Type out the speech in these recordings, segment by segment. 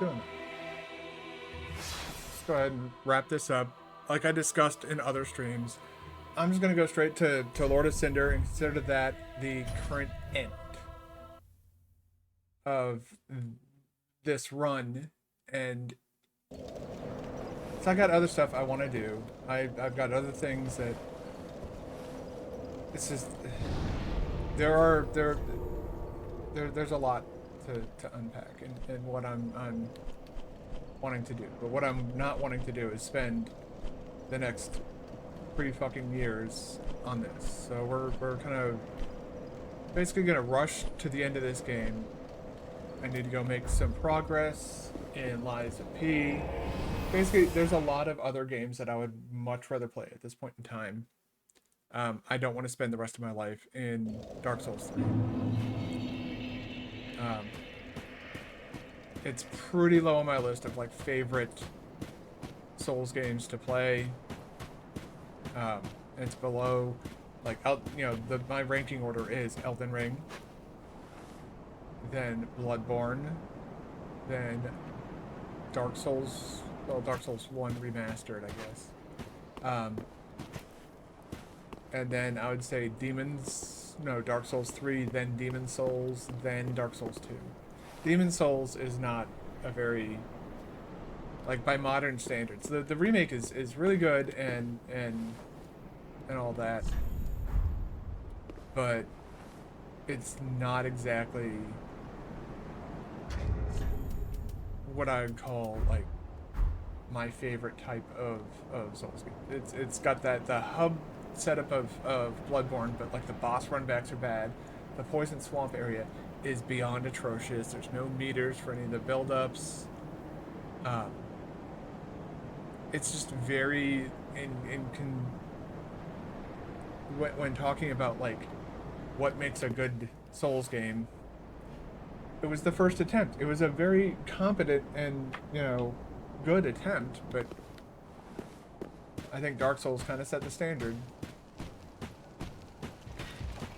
Doing it. Let's go ahead and wrap this up. Like I discussed in other streams, I'm just gonna go straight to Lord of Cinder and consider that the current end of this run. And so I got other stuff I want to do. I've got other things that it's just there's a lot to unpack and what I'm wanting to do. But what I'm not wanting to do is spend the next 3 fucking years on this. So we're kind of basically gonna rush to the end of this game. I need to go make some progress in Lies of P. Basically, there's a lot of other games that I would much rather play at this point in time. I don't want to spend the rest of my life in Dark Souls 3. It's pretty low on my list of like favorite Souls games to play. It's below, like, my ranking order is Elden Ring, then Bloodborne, then Dark Souls, well, Dark Souls 1 remastered, I guess. And then I would say Dark Souls 3, then Demon Souls, then Dark Souls 2. Demon Souls is not a very, like, by modern standards. The remake is really good and all that, but it's not exactly what I would call like my favorite type of Souls game. It's got the hub setup of Bloodborne, but like the boss runbacks are bad. The Poison Swamp area is beyond atrocious. There's no meters for any of the buildups. It's just very when talking about like what makes a good Souls game. It was the first attempt. It was a very competent and good attempt, but I think Dark Souls kind of set the standard.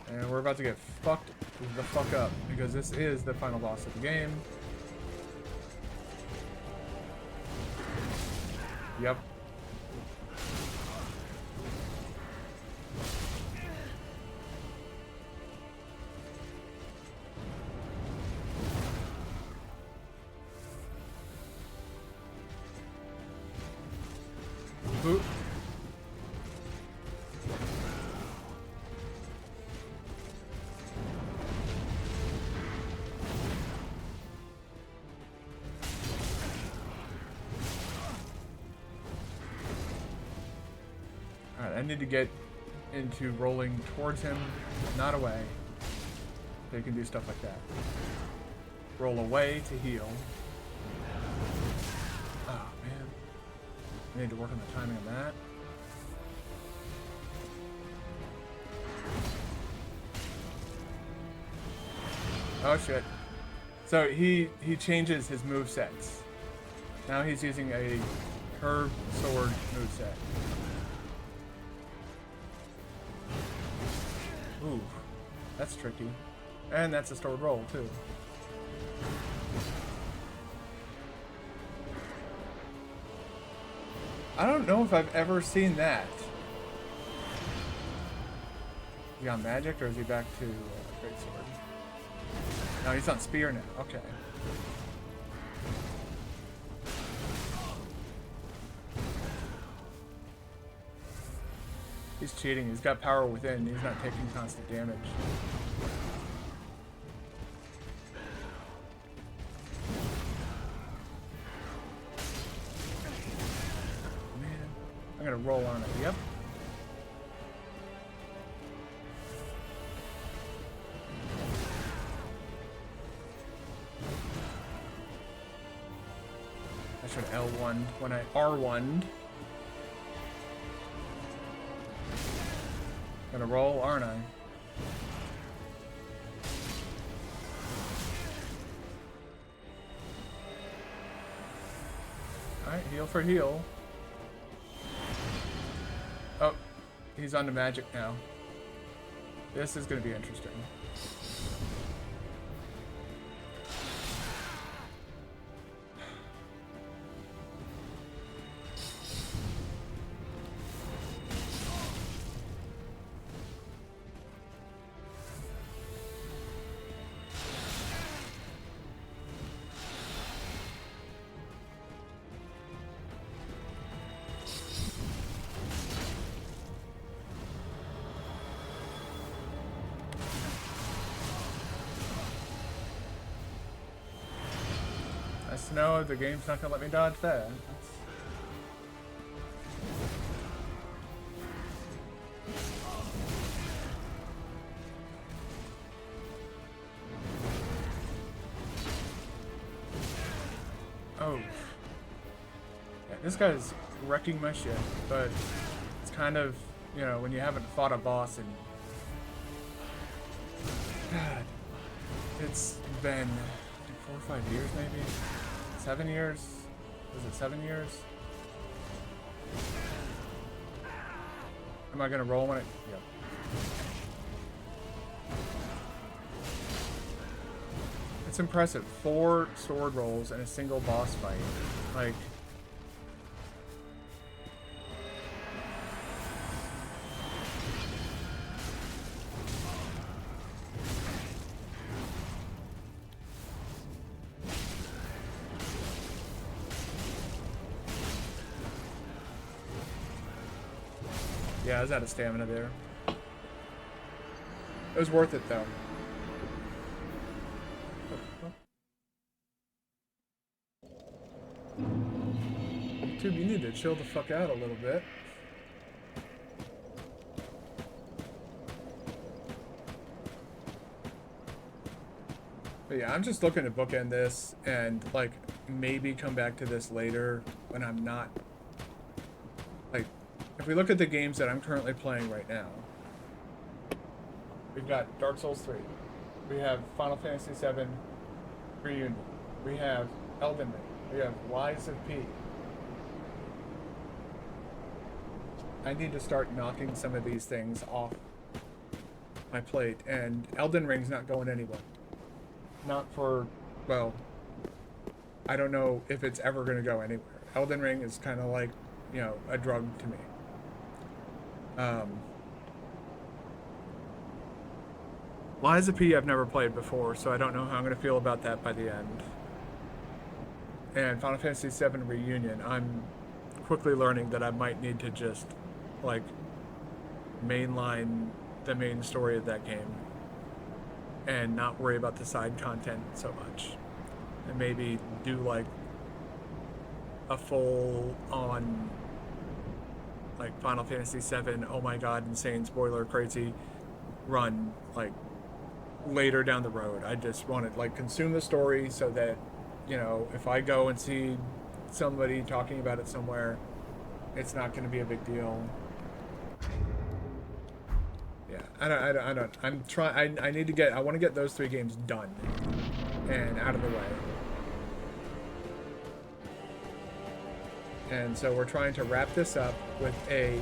And we're about to get fucked the fuck up because this is the final boss of the game. Yep. Ooh. Alright, I need to get into rolling towards him, not away. They can do stuff like that. Roll away to heal. Oh, man. I need to work on the timing of that. Oh, shit. So he changes his movesets. Now he's using a curved sword moveset. Ooh, that's tricky. And that's a stored roll, too. I don't know if I've ever seen that. Is he on magic or is he back to greatsword? No, he's on spear now. Okay. He's cheating. He's got power within. He's not taking constant damage. Man, I'm gonna roll on it. Yep. I should L1 when I R1'd. Gonna roll, aren't I? Alright, heal for heal. Oh, he's on to magic now. This is gonna be interesting. nice to know the game's not gonna let me dodge that. Oh. Yeah, this guy's wrecking my shit, but it's kind of, you know, when you haven't fought a boss in... God. It's been 4 or 5 years, maybe? 7 years? Was it 7 years? Am I gonna roll when it... Yep. It's impressive. 4 sword rolls and a single boss fight. Like... Yeah, I was out of stamina there. It was worth it, though. YouTube, you need to chill the fuck out a little bit. But yeah, I'm just looking to bookend this and, like, maybe come back to this later when I'm not... Like, if we look at the games that I'm currently playing right now, we've got Dark Souls 3. We have Final Fantasy VII Reunion. We have Elden Ring. We have Lies of P. I need to start knocking some of these things off my plate, and Elden Ring's not going anywhere. Not for, well, I don't know if it's ever going to go anywhere. Elden Ring is kind of like, you know, a drug to me. Lies of P I've never played before, so I don't know how I'm going to feel about that by the end. And Final Fantasy VII Reunion, I'm quickly learning that I might need to just, like, mainline the main story of that game and not worry about the side content so much. And maybe do, like, a full-on, like, Final Fantasy VII, oh my god, insane, spoiler, crazy run, like, later down the road. I just want to, like, consume the story so that, you know, if I go and see somebody talking about it somewhere, it's not going to be a big deal. Yeah, I'm trying, I need to get, I want to get those 3 games done and out of the way. And so we're trying to wrap this up with a,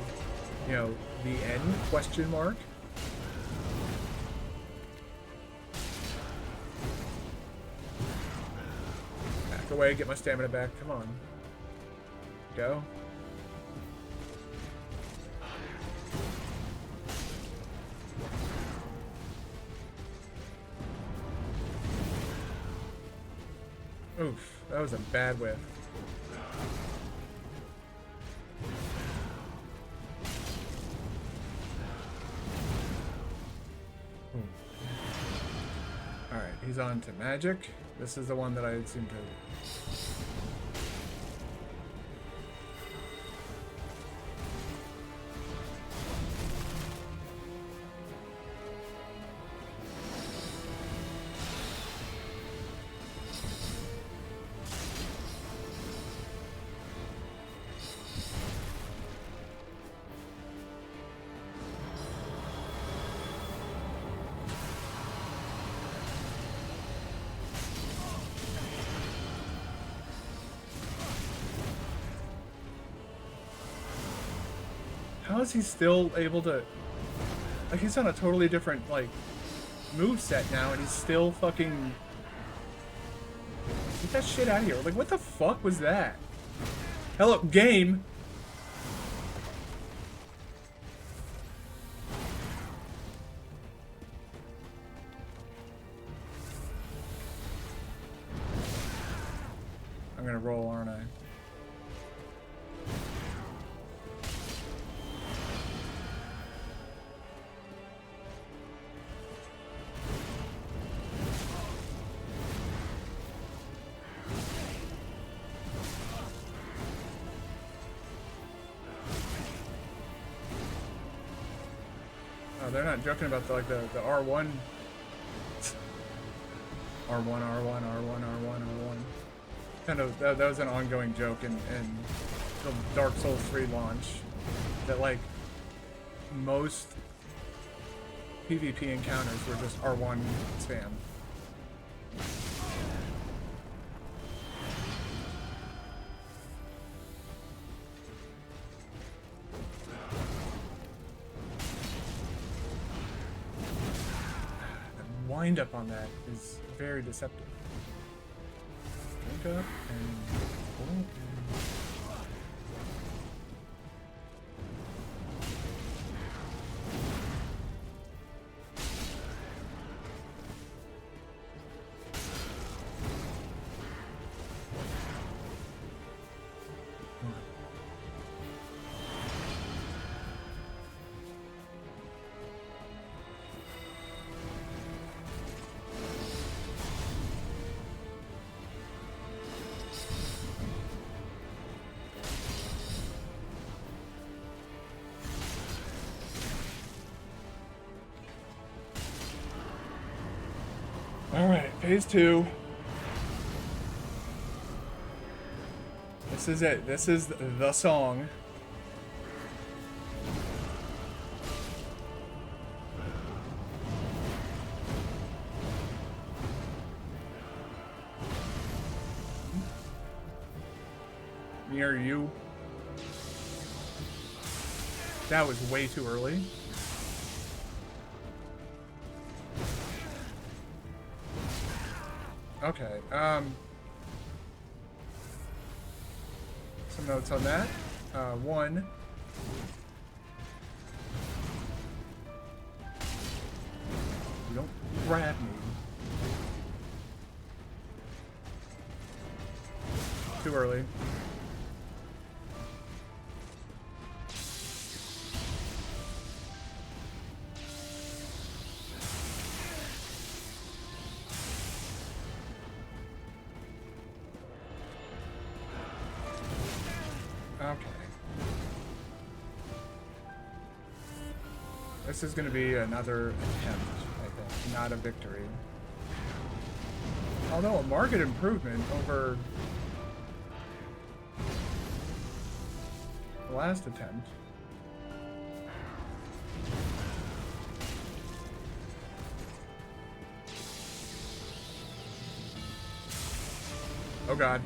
you know, the end question mark. Back away, get my stamina back. Come on. Go. Oof, that was a bad whiff. Alright, he's on to magic. This is the one that I seem to... How is he still able to... Like, he's on a totally different, like, moveset now, and he's still fucking... Get that shit out of here. Like, what the fuck was that? Hello, game! I'm gonna roll, aren't I? they're not joking about the R1. R1, R1, R1, R1, R1. Kind of, that was an ongoing joke in the Dark Souls 3 launch. That, like, most PvP encounters were just R1 spam. The wind up on that is very deceptive. Drink up and... Alright, phase 2. This is it. This is the song. Me or you? That was way too early. Okay, some notes on that. One. You don't grab me. Too early. This is going to be another attempt, I think, not a victory. Although a market improvement over the last attempt. Oh God.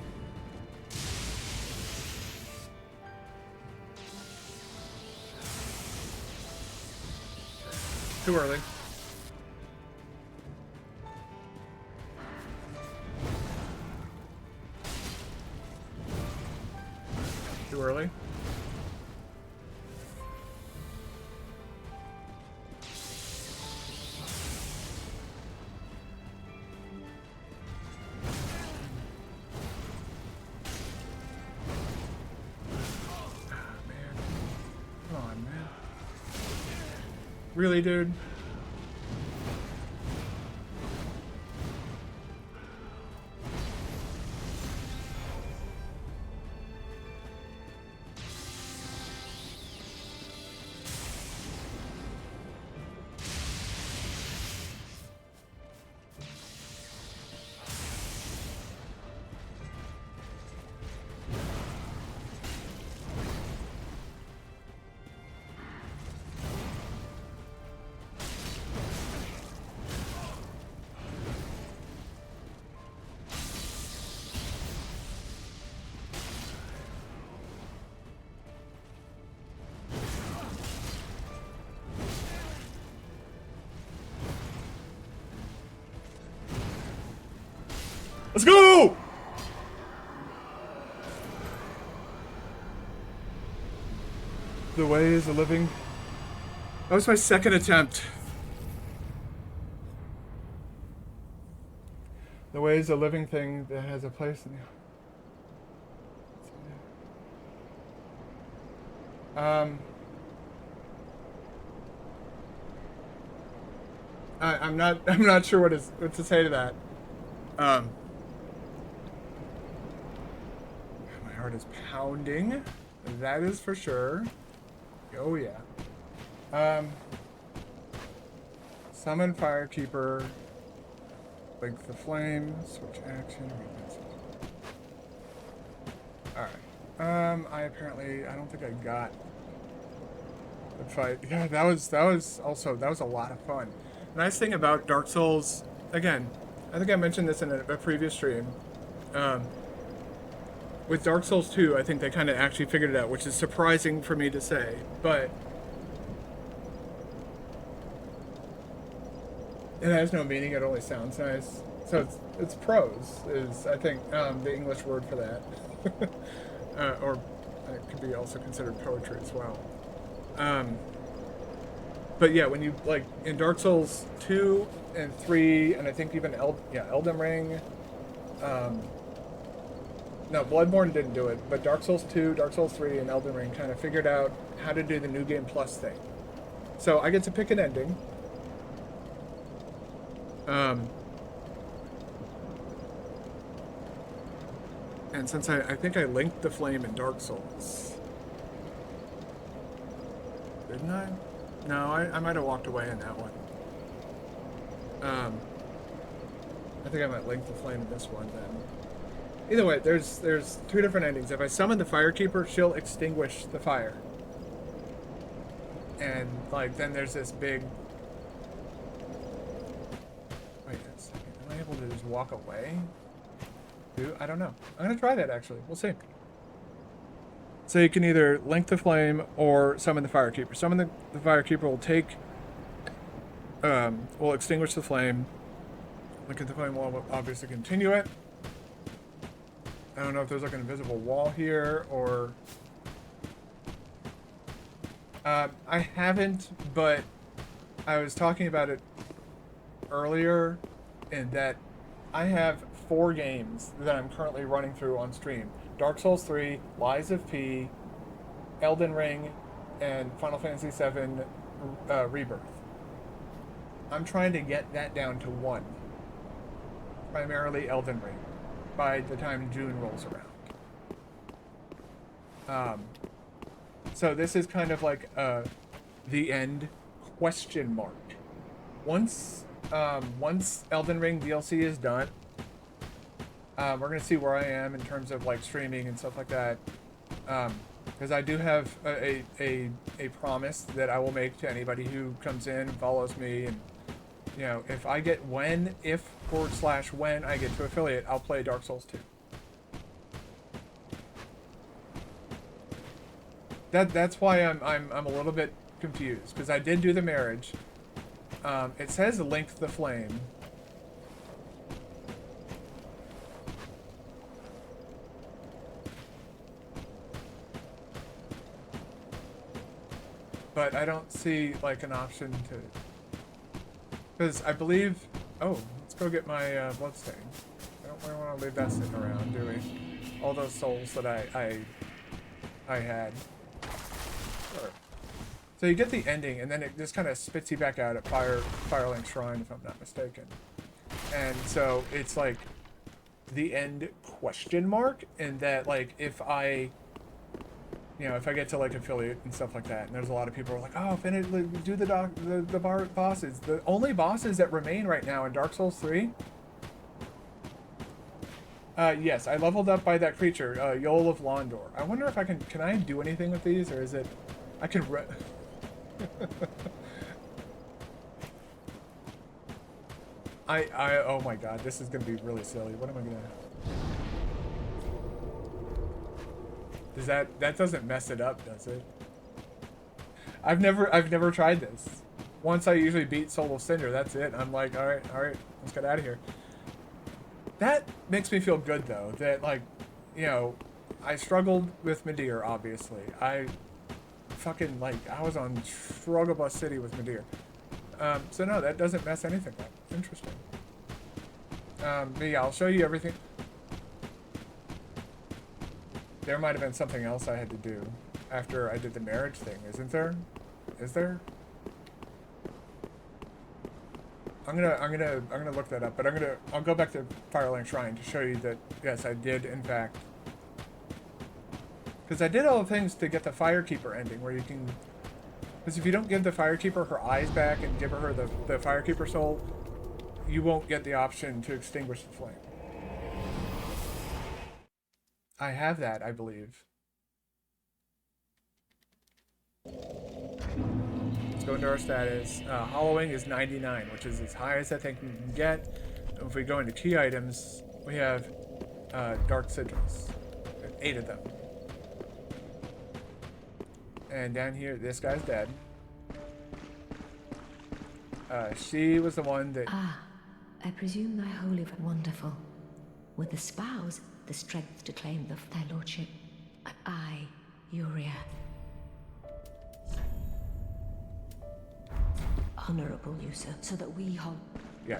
Too early. Too early. Really, dude? Let's go! The way is a living. That was my second attempt. The way is a living thing that has a place in you. I'm not sure what to say to that. My heart is pounding. That is for sure. Oh yeah. Summon Firekeeper. Link the flame. Switch action. Alright. I don't think I got the fight. Yeah, that was a lot of fun. The nice thing about Dark Souls, again, I think I mentioned this in a previous stream. With Dark Souls 2, I think they kind of actually figured it out, which is surprising for me to say, but it has no meaning. It only sounds nice. So it's prose is, I think, the English word for that, or it could be also considered poetry as well. But yeah, when you like in Dark Souls 2 and 3, and I think even Elden Ring. No, Bloodborne didn't do it, but Dark Souls 2, Dark Souls 3, and Elden Ring kind of figured out how to do the New Game Plus thing. So I get to pick an ending. And since I think I linked the flame in Dark Souls. Didn't I? No, I might have walked away in that one. I think I might link the flame in this one then. Either way, there's two different endings. If I summon the Firekeeper, she'll extinguish the fire. And like then there's this big. Wait a second. Am I able to just walk away? I don't know. I'm gonna try that actually. We'll see. So you can either link the flame or summon the Firekeeper. Summon the Firekeeper will take. Will extinguish the flame. Link the flame will obviously continue it. I don't know if there's like an invisible wall here or. I haven't, but I was talking about it earlier in that I have 4 games that I'm currently running through on stream. Dark Souls 3, Lies of P, Elden Ring, and Final Fantasy VII Rebirth. I'm trying to get that down to 1. Primarily Elden Ring, by the time June rolls around. So this is kind of like the end question mark. Once Elden Ring DLC is done, we're gonna see where I am in terms of like streaming and stuff like that. Because I do have a promise that I will make to anybody who comes in and follows me, and you know, if I get when I get to affiliate, I'll play Dark Souls 2. That's why I'm a little bit confused, because I did do the marriage. It says link the flame. But I don't see like an option to, because I believe. Oh, let's go get my bloodstain. I don't really want to leave that sitting around, do we? All those souls that I had. Sure. So you get the ending, and then it just kind of spits you back out at Firelink Shrine, if I'm not mistaken. And so it's like the end question mark, and that like if I get to like affiliate and stuff like that, and there's a lot of people who are like, oh, finish, do the bosses. The only bosses that remain right now in Dark Souls 3. Yes, I leveled up by that creature, Yoel of Londor. I wonder if can I do anything with these, or is it, I can oh my god, this is gonna be really silly. What am I gonna... That doesn't mess it up, does it? I've never tried this. Once I usually beat Soul of Cinder, that's it. I'm like, alright, let's get out of here. That makes me feel good though, that like, you know, I struggled with Midir, obviously. I was on Struggle Bus City with Midir. So no, that doesn't mess anything up. Interesting. But yeah, I'll show you everything. There might have been something else I had to do after I did the marriage thing, isn't there? Is there? I'm gonna look that up, but I'll go back to Firelink Shrine to show you that yes, I did in fact. Because I did all the things to get the Firekeeper ending, where you can. Because if you don't give the Firekeeper her eyes back and give her the Firekeeper soul, you won't get the option to extinguish the flame. I have that, I believe. Let's go into our status. Hollowing is 99, which is as high as I think we can get. If we go into key items, we have Dark Sigils. 8 of them. And down here, this guy's dead. She was the one that... Ah, I presume thy holy... Wonderful. With the spouse, the strength to claim thy lordship. I, Uriah. Honorable you, sir, so that we hold... Yeah.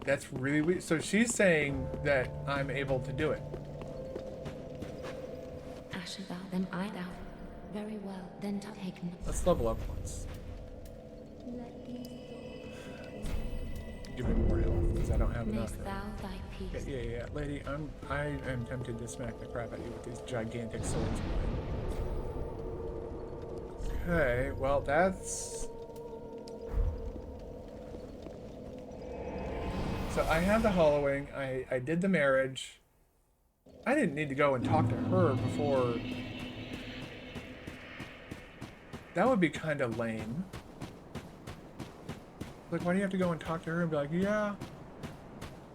That's really weird. So she's saying that I'm able to do it. Asher thou, then I thou. Very well, then taken. Let's level up once. Give me more health, because I don't have enough. Thou thy peace. Yeah. Lady, I am tempted to smack the crap out of you with these gigantic swords. Okay, well that's... So I have the hollowing, I did the marriage. I didn't need to go and talk to her before. That would be kind of lame. Like, why do you have to go and talk to her and be like, yeah?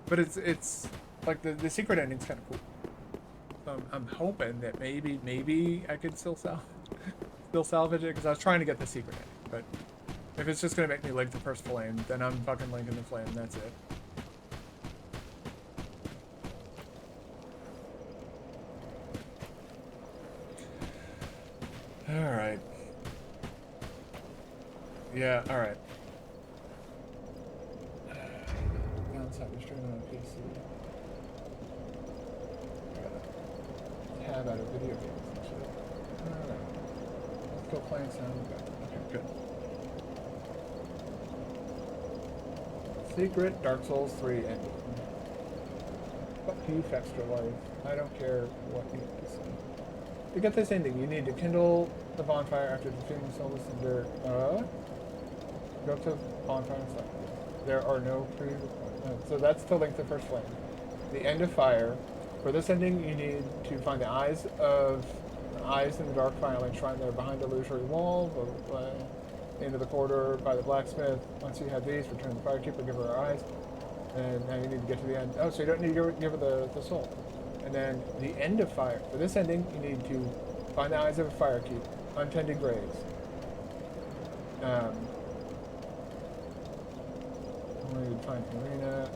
But it's like the secret ending's kind of cool. So I'm hoping that maybe I could still salvage it, because I was trying to get the secret ending. But if it's just gonna make me link the first flame, then I'm fucking linking the flame. That's it. Alright. Yeah, alright. Downside, you're streaming on PC. I gotta tab out of video games and shit. Alright. Let's go playing sound. Okay, good. Secret Dark Souls 3 ending. Fuck you, Extra Life. I don't care what you have to say. To get this ending, you need to kindle the bonfire after defeating Solus and Dirt. Go to the bonfire and select it. There are no so that's to link the first flame. The end of fire. For this ending, you need to find the eyes in the dark firelink shrine there behind the illusory wall, into the corridor by the blacksmith. Once you have these, return the Firekeeper, give her her eyes, and now you need to get to the end. Oh, so you don't need to give her the soul. And then the end of fire. For this ending, you need to find the eyes of a Firekeeper, untended graves. We need to find Marina.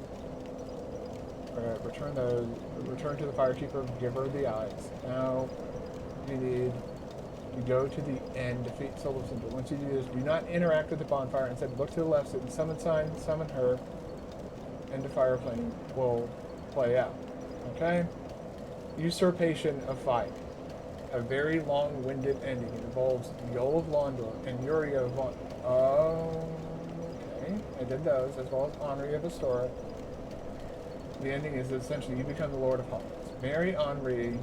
Return to the Firekeeper, give her the eyes. Now you need to go to the end, defeat Solus and Dirt. Once you do this, do not interact with the bonfire. Instead, look to the left, sit the summon sign, summon her, end of fire flame will play out. Okay? Usurpation of Fire. A very long-winded ending. It involves Yoel of Londor and Uriah of Londor. Oh, okay. I did those, as well as Henri of Astora. The ending is essentially you become the Lord of Hollands. Marry Henri,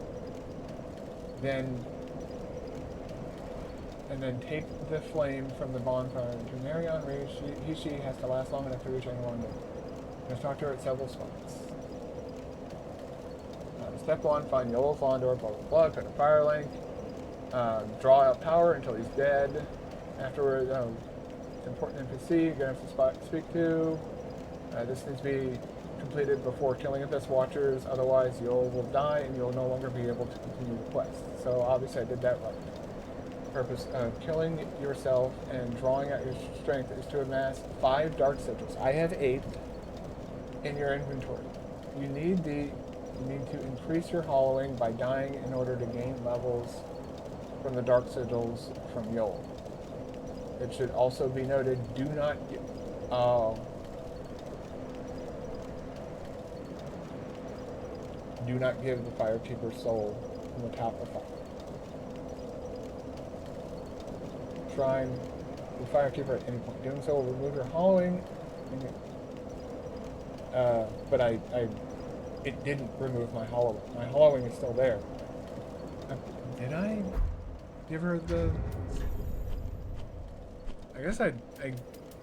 then take the flame from the bonfire. To marry Henri, she has to last long enough to reach Londor. Let's talk to her at several spots. Step 1, find Yoel of Londor, blah blah blah, cut a firelink, draw out power until he's dead. Afterwards, important NPC you're going to have to speak to. This needs to be completed before killing Abyss Watchers, otherwise Yoel will die and you'll no longer be able to continue the quest. So obviously I did that right. The purpose of killing yourself and drawing out your strength is to amass 5 Dark Sigils. I have 8 in your inventory. You need to increase your hollowing by dying in order to gain levels from the Dark Sigils from Yoel. It should also be noted, do not give the Firekeeper soul from the top of the fire. Shrine the Firekeeper at any point. Doing so will remove your hollowing. But it didn't remove my hollowing. My hollowing is still there. Did I give her the... I guess I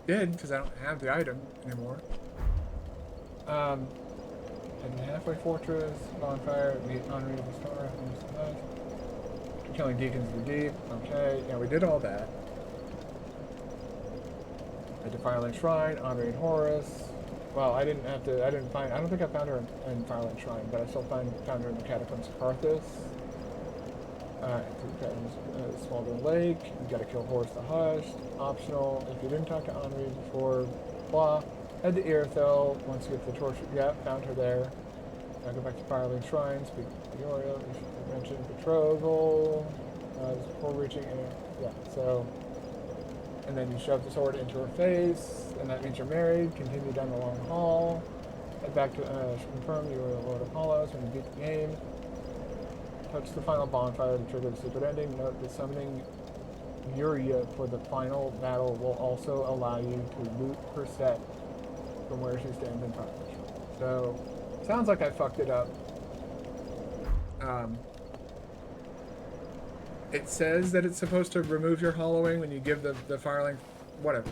did, because I don't have the item anymore. And halfway fortress, bonfire, meet Henri the Star, killing deacons of the deep. Okay, yeah, we did all that. The Defiling Shrine, Henri and Horus. Well, I didn't find, I don't think I found her in Firelight Shrine, but I still found her in the Catacombs of Carthus. Smaldern Lake, you gotta kill Horus the Hushed, optional. If you didn't talk to Henri before, blah. Head to Irithyll, once you get the torture, yeah, found her there. Now go back to Firelight Shrine, speak to Ioria, you should mention betrothal, before reaching, yeah, so. And then you shove the sword into her face, and that means you're married, continue down the long hall, head back to, confirm you are the Lord of Hollows when you beat the game. Touch the final bonfire to trigger the secret ending. Note that summoning Ioria for the final battle will also allow you to loot her set from where she stands in front of the shrine. So, sounds like I fucked it up. It says that it's supposed to remove your hollowing when you give the firelink, whatever.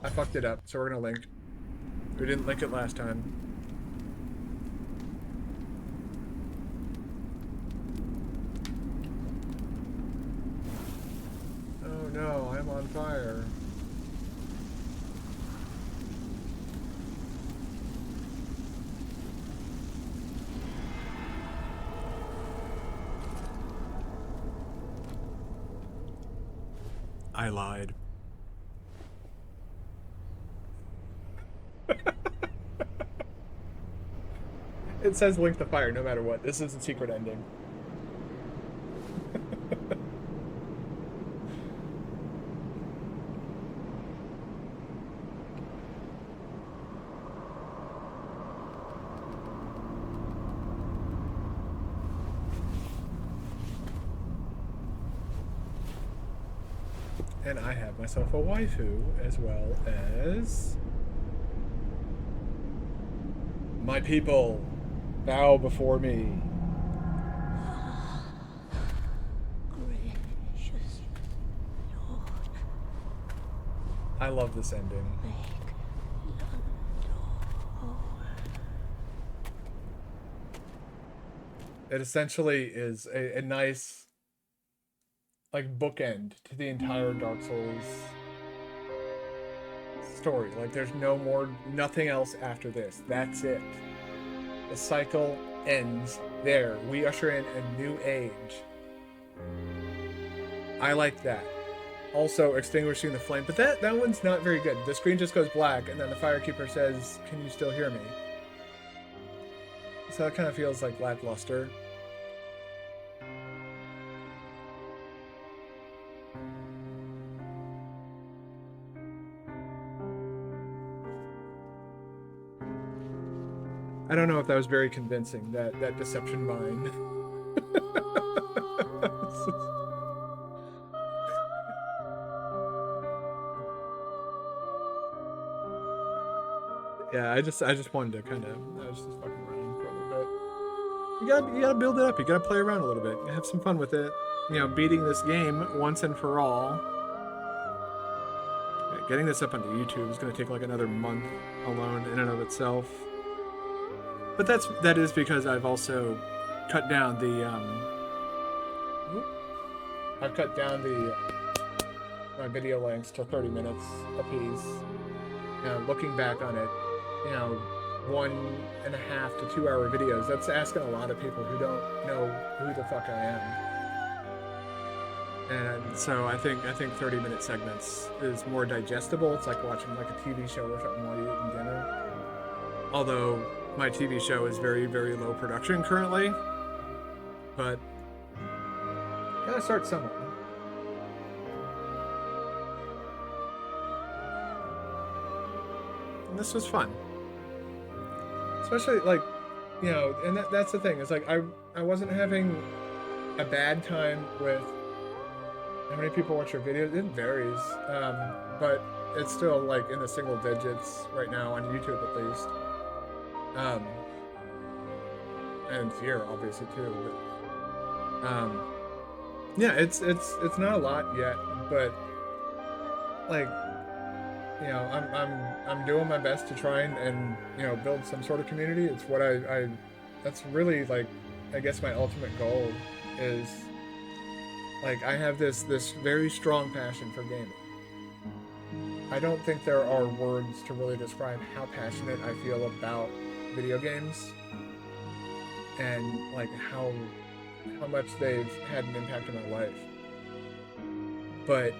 I fucked it up, so we're gonna link. We didn't link it last time. Oh no, I'm on fire. I lied. It says link the fire no matter what. This is a secret ending. And I have myself a waifu, as well as... My people, bow before me. Gracious Lord. I love this ending. Make Londor whole. It essentially is a nice... like bookend to the entire Dark Souls story. Like there's no more, nothing else after this. That's it. The cycle ends there. We usher in a new age. I like that. Also extinguishing the flame, but that one's not very good. The screen just goes black and then the Firekeeper says, "Can you still hear me?" So that kind of feels like lackluster. I don't know if that was very convincing, that deception mine. Yeah, I just wanted to kind of, I was just fucking around for a little bit. You gotta build it up. You gotta play around a little bit. Have some fun with it. You know, beating this game once and for all. Getting this up onto YouTube is gonna take like another month alone in and of itself. But that is because I've also cut down the my video lengths to 30 minutes a piece. You know, looking back on it, you know, 1.5 to 2 hour videos. That's asking a lot of people who don't know who the fuck I am. And so I think 30-minute segments is more digestible. It's like watching like a TV show or something while you're eating dinner. Although my TV show is very, very low production currently, but gotta start somewhere. And this was fun, especially like, you know, and that's the thing. It's like I wasn't having a bad time with how many people watch your videos. It varies, but it's still like in the single digits right now on YouTube at least. and fear, obviously too. But yeah, it's not a lot yet, but like, you know, I'm doing my best to try and you know, build some sort of community. It's what I that's really like, I guess my ultimate goal is, like, I have this very strong passion for gaming. I don't think there are words to really describe how passionate I feel about video games, and like how much they've had an impact on my life. But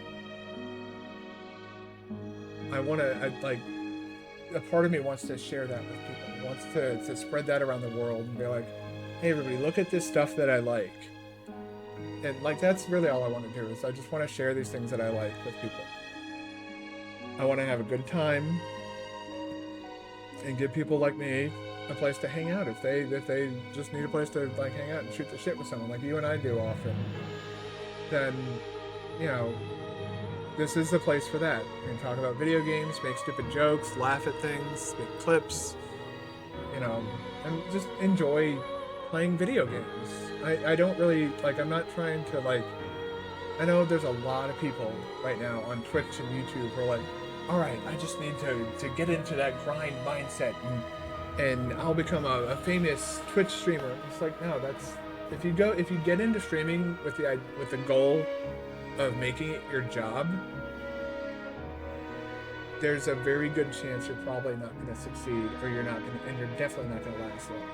I want to, like, a part of me wants to share that with people. Wants to spread that around the world and be like, hey, everybody, look at this stuff that I like. And like, that's really all I want to do, is I just want to share these things that I like with people. I want to have a good time and give people like me a place to hang out if they just need a place to like hang out and shoot the shit with someone like you and I do often. Then, you know, this is the place for that. We can talk about video games, make stupid jokes, laugh at things, make clips, you know, and just enjoy playing video games. I don't really, like, I'm not trying to, like, I know there's a lot of people right now on Twitch and YouTube who are like, all right, I just need to get into that grind mindset and I'll become a famous Twitch streamer. It's like, no, that's, if you get into streaming with the goal of making it your job, there's a very good chance you're probably not going to succeed, or you're definitely not going to last long.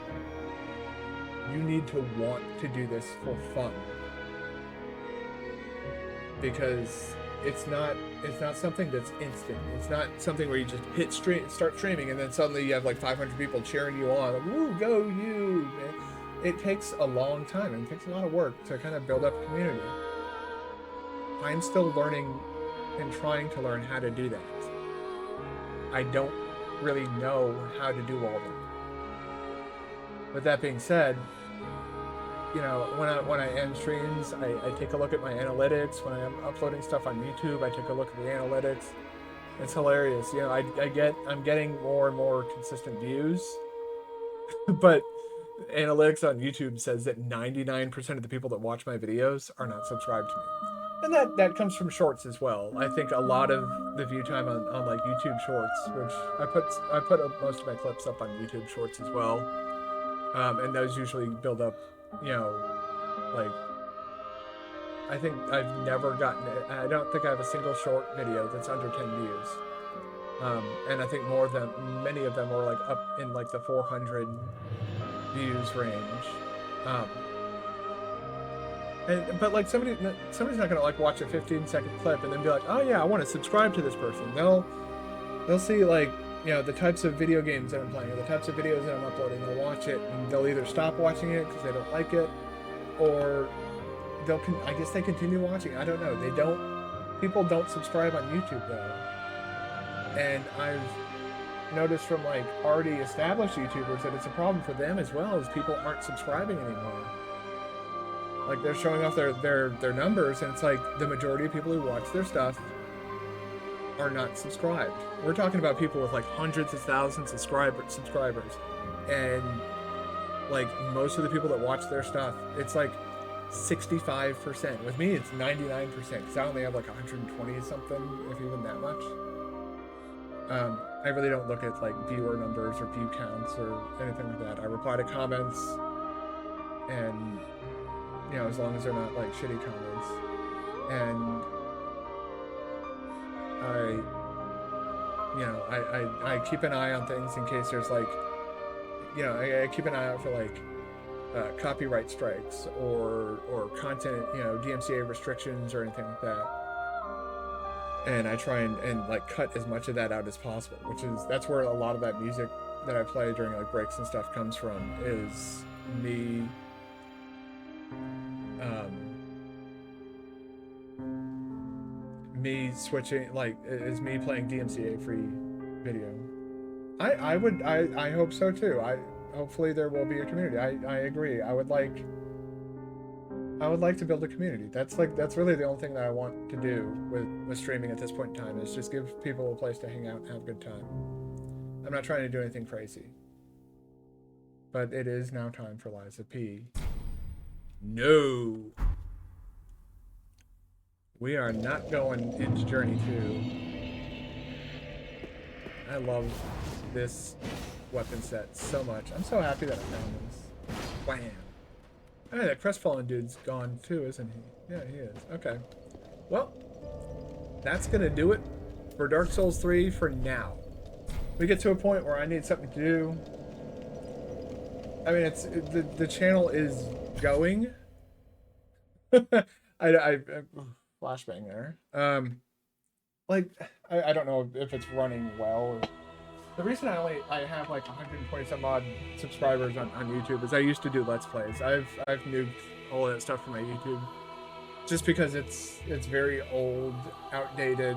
You need to want to do this for fun, because it's not something that's instant. It's not something where you just start streaming and then suddenly you have like 500 people cheering you on, like, woo, go you. It takes a long time and it takes a lot of work to kind of build up a community. I'm still learning and trying to learn how to do that. I don't really know how to do all of it. With that being said, you know, when I end streams, I take a look at my analytics. When I'm uploading stuff on YouTube, I take a look at the analytics. It's hilarious. You know, I'm getting more and more consistent views, but analytics on YouTube says that 99% of the people that watch my videos are not subscribed to me. And that comes from shorts as well. I think a lot of the view time on like YouTube shorts, which I put most of my clips up on YouTube shorts as well. And those usually build up, you know, like, I think I don't think I have a single short video that's under 10 views. And I think many of them are like up in like the 400 views range. But like somebody's not gonna like watch a 15-second clip and then be like, oh yeah, I want to subscribe to this person. They'll see, like, you know, the types of video games that I'm playing or the types of videos that I'm uploading. They'll watch it and they'll either stop watching it because they don't like it, or I guess they continue watching. I don't know. People don't subscribe on YouTube though, and I've noticed from like already established YouTubers that it's a problem for them as well, as people aren't subscribing anymore. Like, they're showing off their numbers, and it's like the majority of people who watch their stuff are not subscribed. We're talking about people with like hundreds of thousands of subscribers, and like most of the people that watch their stuff, it's like 65%. With me, it's 99%, because I only have like 120 something, if even that much. I really don't look at like viewer numbers or view counts or anything like that. I reply to comments, and you know, as long as they're not like shitty comments, and I keep an eye on things in case there's like, you know, I keep an eye out for like copyright strikes or content, you know, DMCA restrictions or anything like that. And I try and like cut as much of that out as possible, that's where a lot of that music that I play during like breaks and stuff comes from, is me switching, like, is me playing DMCA free video. I hope so too. Hopefully there will be a community. I agree. I would like to build a community. That's really the only thing that I want to do with streaming at this point in time, is just give people a place to hang out and have a good time. I'm not trying to do anything crazy. But it is now time for Liza P. No. We are not going into Journey 2. I love this weapon set so much. I'm so happy that I found this. Wham. Hey, that crestfallen dude's gone too, isn't he? Yeah, he is. Okay. Well, that's gonna do it for Dark Souls 3 for now. We get to a point where I need something to do. I mean, the channel is going. I flashbang there. Like I don't know if it's running well. The reason I have like 120 some odd subscribers on YouTube is I used to do Let's Plays. I've nuked all that stuff from my YouTube just because it's very old, outdated,